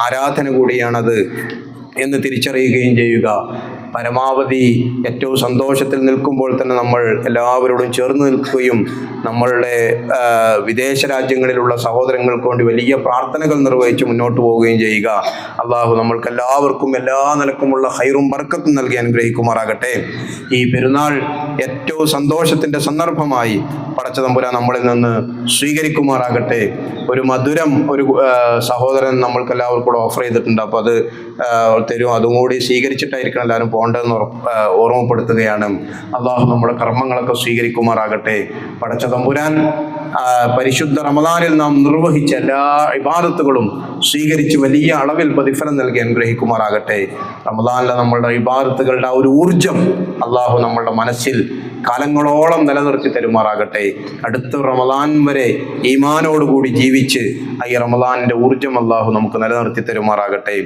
ആരാധന കൂടിയാണത് എന്ന് തിരിച്ചറിയുകയും ചെയ്യുക. പരമാവധി ഏറ്റവും സന്തോഷത്തിൽ നിൽക്കുമ്പോൾ തന്നെ നമ്മൾ എല്ലാവരോടും ചേർന്ന് നിൽക്കുകയും നമ്മളുടെ വിദേശ രാജ്യങ്ങളിലുള്ള സഹോദരങ്ങൾക്ക് വേണ്ടി വലിയ പ്രാർത്ഥനകൾ നിർവഹിച്ച് മുന്നോട്ട് പോവുകയും ചെയ്യുക. അള്ളാഹു നമ്മൾക്ക് എല്ലാവർക്കും എല്ലാ നിലക്കുമുള്ള ഹൈറും ബർക്കത്തും നൽകി അനുഗ്രഹിക്കുമാറാകട്ടെ. ഈ പെരുന്നാൾ ഏറ്റവും സന്തോഷത്തിൻ്റെ സന്ദർഭമായി പടച്ച തമ്പുരാൻ നമ്മളിൽ നിന്ന് സ്വീകരിക്കുമാറാകട്ടെ. ഒരു മധുരം ഒരു സഹോദരൻ നമ്മൾക്ക് എല്ലാവർക്കും കൂടെ ഓഫർ ചെയ്തിട്ടുണ്ട്. അപ്പോൾ അത് തരും, അതും കൂടി സ്വീകരിച്ചിട്ടായിരിക്കണം എല്ലാവരും പോകേണ്ടതെന്ന് ഓർമ്മപ്പെടുത്തുകയാണ്. അള്ളാഹു നമ്മുടെ കർമ്മങ്ങളൊക്കെ സ്വീകരിക്കുമാറാകട്ടെ. പടച്ച തമ്പുരാൻ പരിശുദ്ധ റമദാനിൽ നാം നിർവഹിച്ച എല്ലാ ഇബാദത്തുകളും സ്വീകരിച്ച് വലിയ അളവിൽ പ്രതിഫലം നൽകി അനുഗ്രഹിക്കുമാറാകട്ടെ. റമദാനിലെ നമ്മളുടെ ഇബാദത്തുകളുടെ ആ ഒരു ഊർജം അള്ളാഹു നമ്മളുടെ മനസ്സിൽ കാലങ്ങളോളം നിലനിർത്തി തരുമാറാകട്ടെ. അടുത്ത റമദാൻ വരെ ഈമാനോടുകൂടി ജീവിച്ച് ഈ റമദാനിൻ്റെ ഊർജം അള്ളാഹു നമുക്ക് നിലനിർത്തി തരുമാറാകട്ടെ.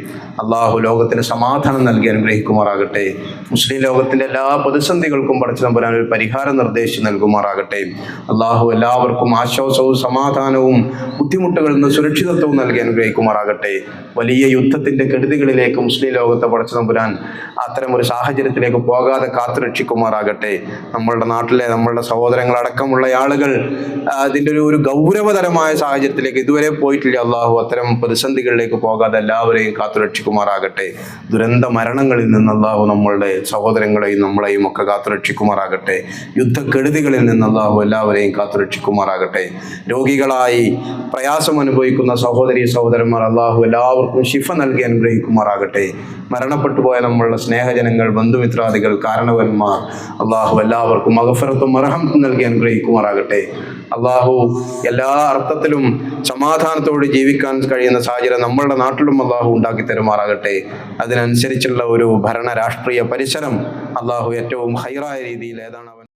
അള്ളാഹു ലോകത്തിന് സമാധാനം നൽകി അനുഗ്രഹിക്കുമാറാകട്ടെ. മുസ്ലിം ലോകത്തിൻ്റെ എല്ലാ പ്രതിസന്ധികൾക്കും പടച്ച തമ്പുരാൻ ഒരു പരിഹാരം നിർദ്ദേശിച്ച് നൽകുമാറാകട്ടെ. അള്ളാഹു എല്ലാവർക്കും ആശ്വാസവും സമാധാനവും ബുദ്ധിമുട്ടുകളിൽ നിന്ന് സുരക്ഷിതത്വവും നൽകി അനുഗ്രഹിക്കുമാറാകട്ടെ. വലിയ യുദ്ധത്തിന്റെ കെടുതികളിലേക്ക് മുസ്ലിം ലോകത്തെ പടച്ച തമ്പുരാൻ അത്തരം ഒരു സാഹചര്യത്തിലേക്ക് പോകാതെ കാത്തുരക്ഷിക്കുമാറാകട്ടെ. നമ്മളുടെ നാട്ടിലെ നമ്മളുടെ സഹോദരങ്ങളടക്കമുള്ള ആളുകൾ അതിൻ്റെ ഒരു ഗൗരവതരമായ സാഹചര്യത്തിലേക്ക് ഇതുവരെ പോയിട്ടില്ല. അള്ളാഹു അത്തരം പ്രതിസന്ധികളിലേക്ക് പോകാതെ എല്ലാവരെയും കാത്തുരക്ഷിക്കുമാറാകട്ടെ. ദുരന്ത മരണങ്ങളിൽ നിന്ന് അള്ളാഹു നമ്മളുടെ സഹോദരങ്ങളെയും നമ്മളെയും ഒക്കെ കാത്തുരക്ഷിക്കുമാറാകട്ടെ. യുദ്ധക്കെടുതികളിൽ നിന്ന് അള്ളാഹു എല്ലാവരെയും കാത്തുരക്ഷിക്കുമാറാകട്ടെ. രോഗികളായി പ്രയാസം അനുഭവിക്കുന്ന സഹോദരി സഹോദരന്മാർ അള്ളാഹു എല്ലാവർക്കും ശിഫ നൽകി അനുഗ്രഹിക്കുമാറാകട്ടെ. മരണപ്പെട്ടു പോയ നമ്മളുടെ സ്നേഹജനങ്ങൾ, ബന്ധുമിത്രാദികൾ, കാരണവന്മാർ അള്ളാഹു എല്ലാവർക്കും മഗ്ഫിറത്തും മർഹമത്തും നൽകി അനുഗ്രഹിക്കുമാറാകട്ടെ. അള്ളാഹു എല്ലാ അർത്ഥത്തിലും സമാധാനത്തോട് ജീവിക്കാൻ കഴിയുന്ന സാഹചര്യം നമ്മളുടെ നാട്ടിലും അള്ളാഹു ഉണ്ടാക്കി തരുമാറാകട്ടെ. അതിനനുസരിച്ചുള്ള ഒരു ഭരണ രാഷ്ട്രീയ പരിസരം അള്ളാഹു ഏറ്റവും ഹൈറായ രീതിയിൽ ഏതാണ്